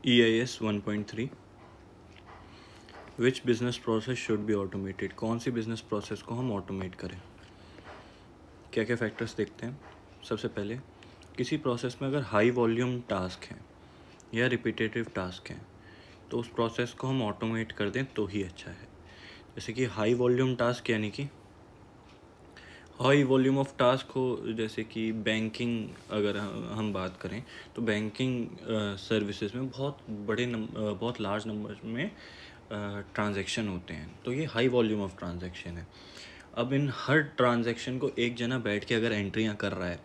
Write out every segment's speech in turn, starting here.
EIS 1.3 which business process should be automated. कौन सी business process को हम ऑटोमेट करें। क्या क्या फैक्टर्स देखते हैं। सबसे पहले किसी प्रोसेस में अगर हाई वॉल्यूम टास्क हैं या रिपीटेटिव टास्क हैं तो उस प्रोसेस को हम ऑटोमेट कर दें तो ही अच्छा है। जैसे कि हाई वॉल्यूम टास्क यानी कि हाई वॉल्यूम ऑफ टास्क हो, जैसे कि बैंकिंग अगर हम बात करें तो बैंकिंग सर्विसेज में बहुत लार्ज नंबर में ट्रांजैक्शन होते हैं, तो ये हाई वॉल्यूम ऑफ ट्रांजैक्शन है। अब इन हर ट्रांजैक्शन को एक जना बैठ के अगर एंट्रियां कर रहा है,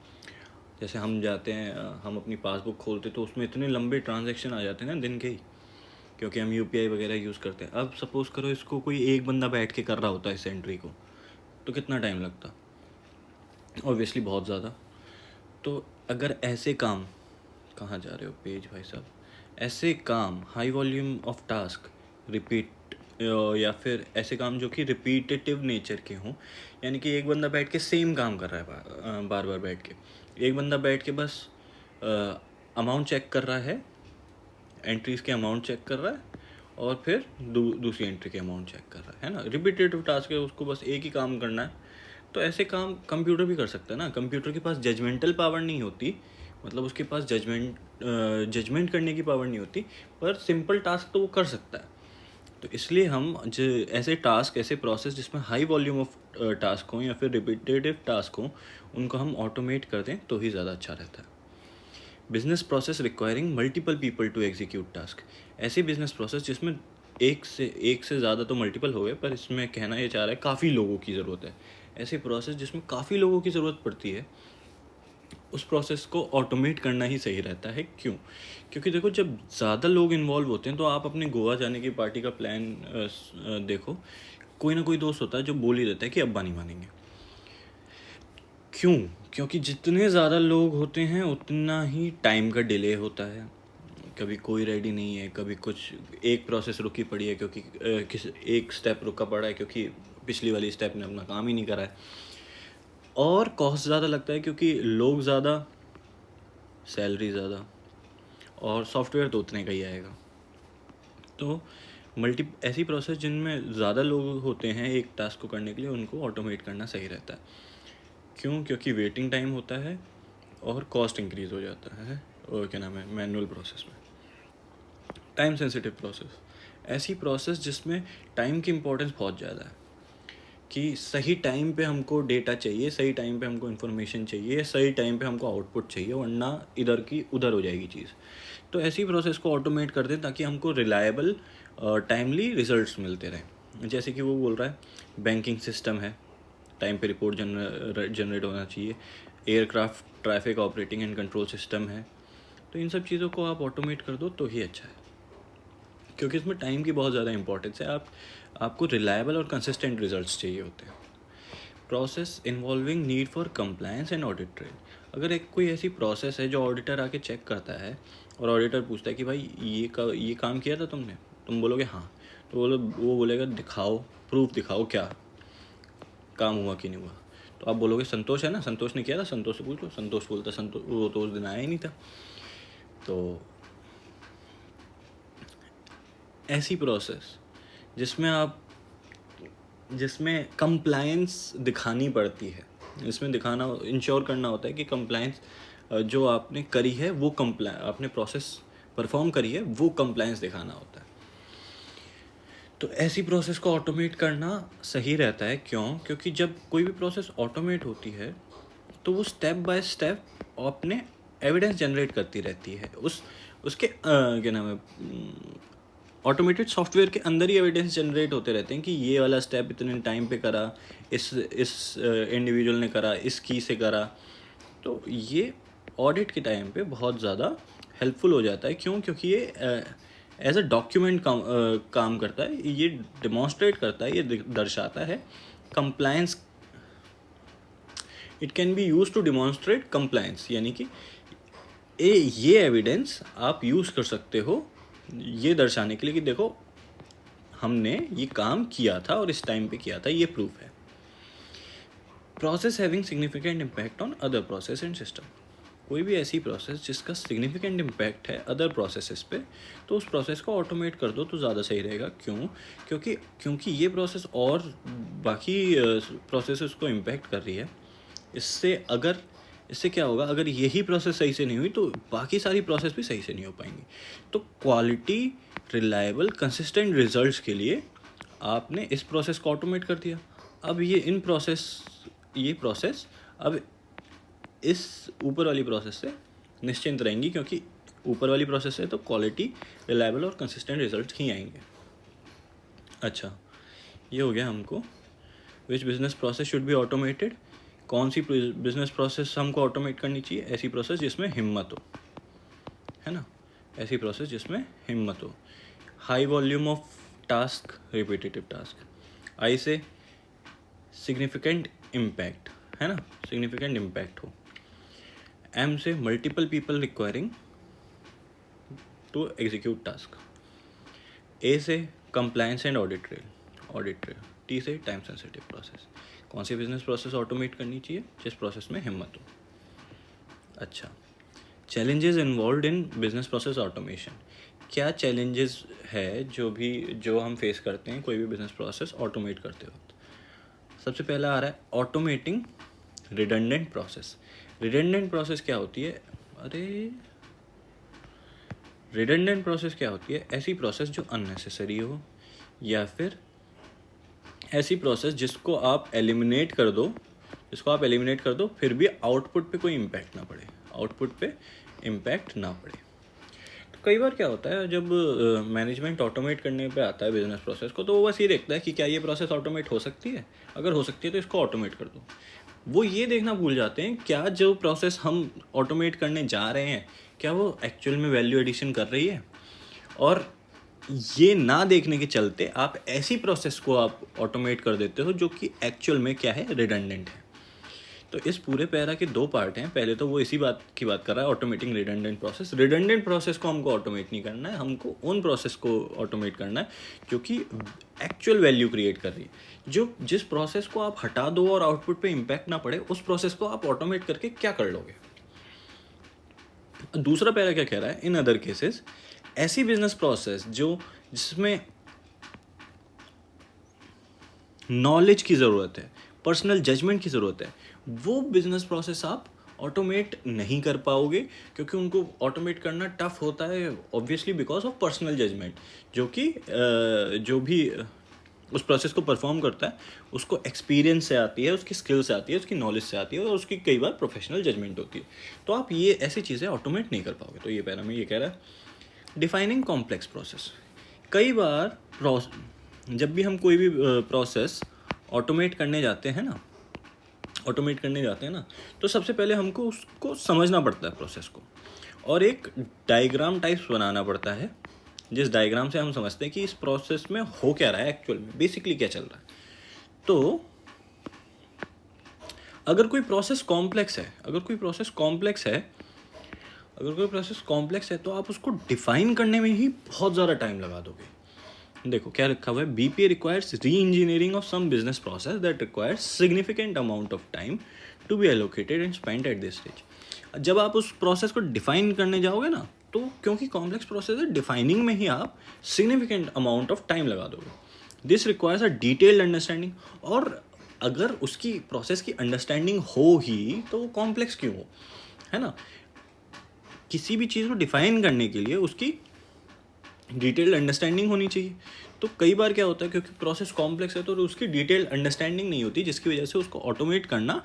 जैसे हम जाते हैं हम अपनी पासबुक खोलते तो उसमें इतने लंबे ट्रांजैक्शन आ जाते हैं ना दिन के ही, क्योंकि हम UPI वगैरह यूज़ करते हैं। अब सपोज़ करो इसको कोई एक बंदा बैठ के कर रहा होता है इस एंट्री को, तो कितना टाइम लगता। ऑब्वियसली बहुत ज़्यादा। तो अगर ऐसे काम, कहाँ जा रहे हो पेज भाई साहब, ऐसे काम high volume of task repeat या फिर ऐसे काम जो कि रिपीटेटिव नेचर के हों, यानी कि एक बंदा बैठ के सेम काम कर रहा है बार बार बैठ के, एक बंदा बैठ के बस अमाउंट चेक कर रहा है, एंट्रीज़ के अमाउंट चेक कर रहा है और फिर दूसरी एंट्री के अमाउंट चेक कर रहा है ना। रिपीटेटिव टास्क है, उसको बस एक ही काम करना है। तो ऐसे काम कंप्यूटर भी कर सकता है ना। कंप्यूटर के पास जजमेंटल पावर नहीं होती, मतलब उसके पास जजमेंट करने की पावर नहीं होती, पर सिंपल टास्क तो वो कर सकता है। तो इसलिए हम ऐसे टास्क, ऐसे प्रोसेस जिसमें हाई वॉल्यूम ऑफ टास्क हों या फिर रिपीटेटिव टास्क हों, उनको हम ऑटोमेट कर दें तो ही ज़्यादा अच्छा रहता है। Business process requiring multiple people to execute task. ऐसी बिजनेस प्रोसेस जिसमें एक से ज़्यादा तो मल्टीपल हो गए, पर इसमें कहना ये चाह रहा है काफ़ी लोगों की ज़रूरत है। ऐसे प्रोसेस जिसमें काफ़ी लोगों की ज़रूरत पड़ती है, उस प्रोसेस को ऑटोमेट करना ही सही रहता है। क्यों? क्योंकि देखो, जब ज़्यादा लोग इन्वॉल्व होते हैं तो आप अपने गोवा जाने की पार्टी का प्लान देखो, कोई ना कोई दोस्त होता है जो बोल ही देता है कि अब्बा नहीं मानेंगे। क्यों? क्योंकि जितने ज़्यादा लोग होते हैं उतना ही टाइम का डिले होता है। कभी कोई रेडी नहीं है, कभी कुछ एक प्रोसेस रुकी पड़ी है क्योंकि एक स्टेप रुका पड़ा है क्योंकि पिछली वाली स्टेप ने अपना काम ही नहीं करा है, और कॉस्ट ज़्यादा लगता है क्योंकि लोग ज़्यादा, सैलरी ज़्यादा, और सॉफ्टवेयर तो उतने का ही आएगा। तो ऐसी प्रोसेस जिनमें ज़्यादा लोग होते हैं एक टास्क को करने के लिए, उनको ऑटोमेट करना सही रहता है। क्यों? क्योंकि वेटिंग टाइम होता है और कॉस्ट इंक्रीज़ हो जाता है, और क्या नाम है, मैनुअल प्रोसेस में। टाइम सेंसिटिव प्रोसेस, ऐसी प्रोसेस जिसमें टाइम की इम्पोर्टेंस बहुत ज़्यादा है, कि सही टाइम पे हमको डेटा चाहिए, सही टाइम पे हमको इन्फॉर्मेशन चाहिए, सही टाइम पे हमको आउटपुट चाहिए, वरना इधर की उधर हो जाएगी चीज़। तो ऐसी प्रोसेस को ऑटोमेट कर दें ताकि हमको रिलायबल टाइमली रिजल्ट्स मिलते रहें। जैसे कि वो बोल रहा है बैंकिंग सिस्टम है, टाइम पे रिपोर्ट जनरेट होना चाहिए। Aircraft traffic operating and control system है। तो इन सब चीज़ों को आप ऑटोमेट कर दो तो ही अच्छा है, क्योंकि इसमें टाइम की बहुत ज़्यादा इंपॉर्टेंस है। आपको रिलायबल और कंसिस्टेंट रिजल्ट्स चाहिए होते हैं। Process involving need for compliance and audit trail. अगर एक कोई ऐसी प्रोसेस है जो ऑडिटर आके चेक करता है और ऑडिटर पूछता है कि भाई ये काम किया था तुमने, तुम बोलोगे हाँ, तो वो बोलेगा दिखाओ, प्रूफ दिखाओ, क्या काम हुआ कि नहीं हुआ। तो आप बोलोगे संतोष है ना, संतोष ने किया था, संतोष से पूछ लो। संतोष बोलता संतोष वो तो उस दिन आया ही नहीं था। तो ऐसी प्रोसेस जिसमें कंप्लायंस दिखानी पड़ती है, इसमें दिखाना, इंश्योर करना होता है कि कंप्लायंस जो आपने करी है वो आपने प्रोसेस परफॉर्म करी है वो कंप्लायंस दिखाना होता है। तो ऐसी प्रोसेस को ऑटोमेट करना सही रहता है। क्यों? क्योंकि जब कोई भी प्रोसेस ऑटोमेट होती है तो वो स्टेप बाय स्टेप अपने एविडेंस जनरेट करती रहती है। उसके क्या नाम है, ऑटोमेटेड सॉफ्टवेयर के अंदर ही एविडेंस जनरेट होते रहते हैं कि ये वाला स्टेप इतने टाइम पे करा, इस इंडिविजुअल ने करा, इस की से करा। तो ये ऑडिट के टाइम पे बहुत ज़्यादा हेल्पफुल हो जाता है। क्यों? क्योंकि ये एज अ डॉक्यूमेंट काम करता है, ये डिमॉन्स्ट्रेट करता है, ये दर्शाता है compliance. It can be use to demonstrate compliance, यानी कि ये एविडेंस आप यूज़ कर सकते हो ये दर्शाने के लिए कि देखो हमने ये काम किया था और इस टाइम पे किया था, ये प्रूफ है। Process having significant impact on other process and system. कोई भी ऐसी प्रोसेस जिसका सिग्निफिकेंट इम्पैक्ट है अदर प्रोसेसेस पे, तो उस प्रोसेस को ऑटोमेट कर दो तो ज़्यादा सही रहेगा। क्यों? क्योंकि ये प्रोसेस और बाकी प्रोसेसेस को इम्पैक्ट कर रही है। इससे क्या होगा, अगर यही प्रोसेस सही से नहीं हुई तो बाकी सारी प्रोसेस भी सही से नहीं हो पाएंगी। तो क्वालिटी, रिलायबल, कंसिस्टेंट रिजल्ट्स के लिए आपने इस प्रोसेस को ऑटोमेट कर दिया। अब ये प्रोसेस अब इस ऊपर वाली प्रोसेस से निश्चिंत रहेंगी, क्योंकि ऊपर वाली प्रोसेस से तो क्वालिटी, रिलायबल और कंसिस्टेंट रिजल्ट ही आएंगे। अच्छा, ये हो गया हमको which business process should be automated. कौन सी बिजनेस प्रोसेस हमको ऑटोमेट करनी चाहिए? ऐसी प्रोसेस जिसमें हिम्मत हो, है ना, ऐसी प्रोसेस जिसमें हिम्मत हो। High volume of task, repetitive task. I से सिग्निफिकेंट इम्पैक्ट, है ना, सिग्निफिकेंट इम्पैक्ट हो। एम से multiple people requiring to execute task. A से compliance and audit trail. T से टाइम सेंसिटिव प्रोसेस। कौन सी बिजनेस प्रोसेस ऑटोमेट करनी चाहिए? जिस प्रोसेस में हिम्मत हो। अच्छा, challenges involve in business process automation. क्या चैलेंजेस है जो हम फेस करते हैं कोई भी बिजनेस प्रोसेस ऑटोमेट करते वक्त? सबसे पहला आ रहा है automating redundant process. Redundant process क्या होती है? रिडंडेंट प्रोसेस क्या होती है? ऐसी प्रोसेस जो अननेसेसरी हो, या फिर ऐसी प्रोसेस जिसको आप एलिमिनेट कर दो फिर भी आउटपुट पे कोई इम्पैक्ट ना पड़े। तो कई बार क्या होता है, जब मैनेजमेंट ऑटोमेट करने पे आता है बिजनेस प्रोसेस को, तो वो बस ये देखता है कि क्या ये प्रोसेस ऑटोमेट हो सकती है। अगर हो सकती है तो इसको ऑटोमेट कर दो। वो ये देखना भूल जाते हैं क्या जो प्रोसेस हम ऑटोमेट करने जा रहे हैं, क्या वो एक्चुअल में वैल्यू एडिशन कर रही है। और ये ना देखने के चलते आप ऐसी प्रोसेस को आप ऑटोमेट कर देते हो जो कि एक्चुअल में क्या है, रिडंडेंट है। तो इस पूरे पैरा के दो पार्ट हैं। पहले तो वो इसी बात की बात कर रहा है, automating redundant process. Redundant process को हमको ऑटोमेट नहीं करना है, हमको उन प्रोसेस को ऑटोमेट करना है जो कि एक्चुअल वैल्यू क्रिएट कर रही है। जिस प्रोसेस को आप हटा दो और आउटपुट पे इम्पैक्ट ना पड़े, उस प्रोसेस को आप ऑटोमेट करके क्या कर लोगे? दूसरा पैरा क्या कह रहा है? इन अदर केसेस ऐसी बिजनेस प्रोसेस जिसमें नॉलेज की ज़रूरत है, पर्सनल जजमेंट की ज़रूरत है, वो बिजनेस प्रोसेस आप ऑटोमेट नहीं कर पाओगे, क्योंकि उनको ऑटोमेट करना टफ होता है, obviously because of personal judgement. जो भी उस प्रोसेस को परफॉर्म करता है उसको एक्सपीरियंस से आती है, उसकी स्किल से आती है, उसकी नॉलेज से आती है, और उसकी कई बार प्रोफेशनल जजमेंट होती है। तो आप ये ऐसी चीज़ें ऑटोमेट नहीं कर पाओगे। तो ये पैरा में ये कह रहा है डिफाइनिंग कॉम्प्लेक्स प्रोसेस। कई बार जब भी हम कोई भी प्रोसेस ऑटोमेट करने जाते हैं ना, तो सबसे पहले हमको उसको समझना पड़ता है प्रोसेस को, और एक डायग्राम टाइप्स बनाना पड़ता है, जिस डायग्राम से हम समझते हैं कि इस प्रोसेस में हो क्या रहा है, एक्चुअल में बेसिकली क्या चल रहा है। तो अगर कोई प्रोसेस कॉम्प्लेक्स है तो आप उसको डिफाइन करने में ही बहुत ज़्यादा टाइम लगा दोगे। देखो क्या लिखा हुआ है, BPA requires reengineering of some business process that requires significant amount of time to be allocated and spent at this stage. जब आप उस प्रोसेस को डिफाइन करने जाओगे ना, तो क्योंकि कॉम्प्लेक्स प्रोसेस है, डिफाइनिंग में ही आप सिग्निफिकेंट अमाउंट ऑफ टाइम लगा दोगे। This requires a detailed understanding. और अगर उसकी प्रोसेस की अंडरस्टैंडिंग हो ही तो वो कॉम्प्लेक्स क्यों हो, है ना। किसी भी चीज़ को डिफाइन करने के लिए उसकी डिटेल्ड अंडरस्टैंडिंग होनी चाहिए। तो कई बार क्या होता है, क्योंकि प्रोसेस कॉम्प्लेक्स है तो उसकी डिटेल्ड अंडरस्टैंडिंग नहीं होती, जिसकी वजह से उसको ऑटोमेट करना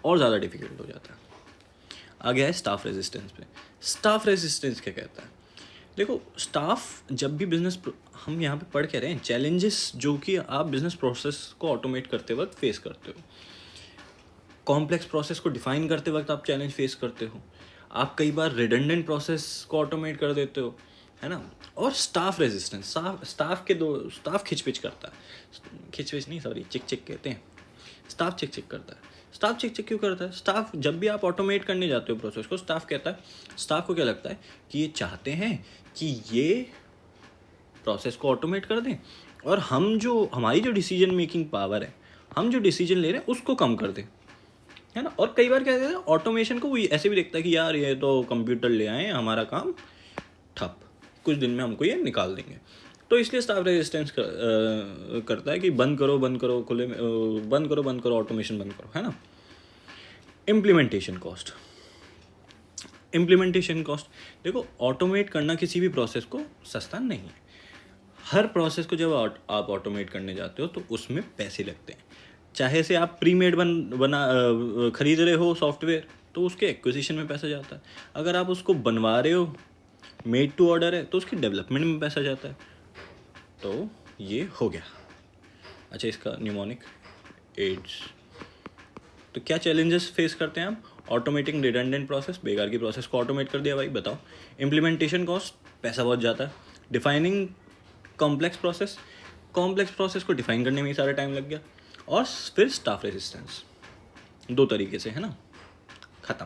और ज़्यादा डिफिकल्ट हो जाता है। आगे है स्टाफ रेजिस्टेंस पे। स्टाफ रेजिस्टेंस क्या कहता है? देखो, स्टाफ जब भी हम यहाँ पे पढ़ के रहे हैं चैलेंजेस जो कि आप बिजनेस प्रोसेस को ऑटोमेट करते वक्त फेस करते हो। कॉम्प्लेक्स प्रोसेस को डिफाइन करते वक्त आप चैलेंज फेस करते हो। आप कई बार रिडंडेंट प्रोसेस को ऑटोमेट कर देते हो, है ना। और स्टाफ रेजिस्टेंस, स्टाफ खिचपिच करता है, खिचपिच नहीं सॉरी चिक चिक कहते हैं, स्टाफ चिक चिक करता है। स्टाफ चिक चिक क्यों करता है? स्टाफ जब भी आप ऑटोमेट करने जाते हो प्रोसेस को, स्टाफ को क्या लगता है कि ये चाहते हैं कि ये प्रोसेस को ऑटोमेट कर दें, और हमारी जो डिसीजन मेकिंग पावर है, हम जो डिसीजन ले रहे हैं उसको कम कर दें। है ना। और कई बार क्या कहते हैं, ऑटोमेशन को कोई ऐसे भी देखता है कि यार ये तो कंप्यूटर ले आए, हमारा काम ठप, कुछ दिन में हमको ये निकाल देंगे। तो इसलिए स्टाफ रेजिस्टेंस करता है कि बंद करो खुले में, बंद करो ऑटोमेशन बंद करो, है ना। इम्प्लीमेंटेशन कॉस्ट देखो, ऑटोमेट करना किसी भी प्रोसेस को सस्ता नहीं है। हर प्रोसेस को जब आप ऑटोमेट करने जाते हो तो उसमें पैसे लगते हैं। चाहे से आप प्रीमेड खरीद रहे हो सॉफ्टवेयर, तो उसके एक्विजिशन में पैसा जाता है। अगर आप उसको बनवा रहे हो, मेड टू ऑर्डर है, तो उसकी डेवलपमेंट में पैसा जाता है। तो ये हो गया। अच्छा, इसका न्यूमोनिक एड्स। तो क्या चैलेंजेस फेस करते हैं आप? ऑटोमेटिंग रिडंडेंट प्रोसेस, बेकार की प्रोसेस को ऑटोमेट कर दिया भाई, बताओ। इम्प्लीमेंटेशन कॉस्ट, पैसा बहुत जाता है। डिफाइनिंग कॉम्प्लेक्स प्रोसेस को डिफाइन करने में ही सारा टाइम लग गया। और फिर स्टाफ रेजिस्टेंस, 2 तरीके से, है ना, ख़त्म।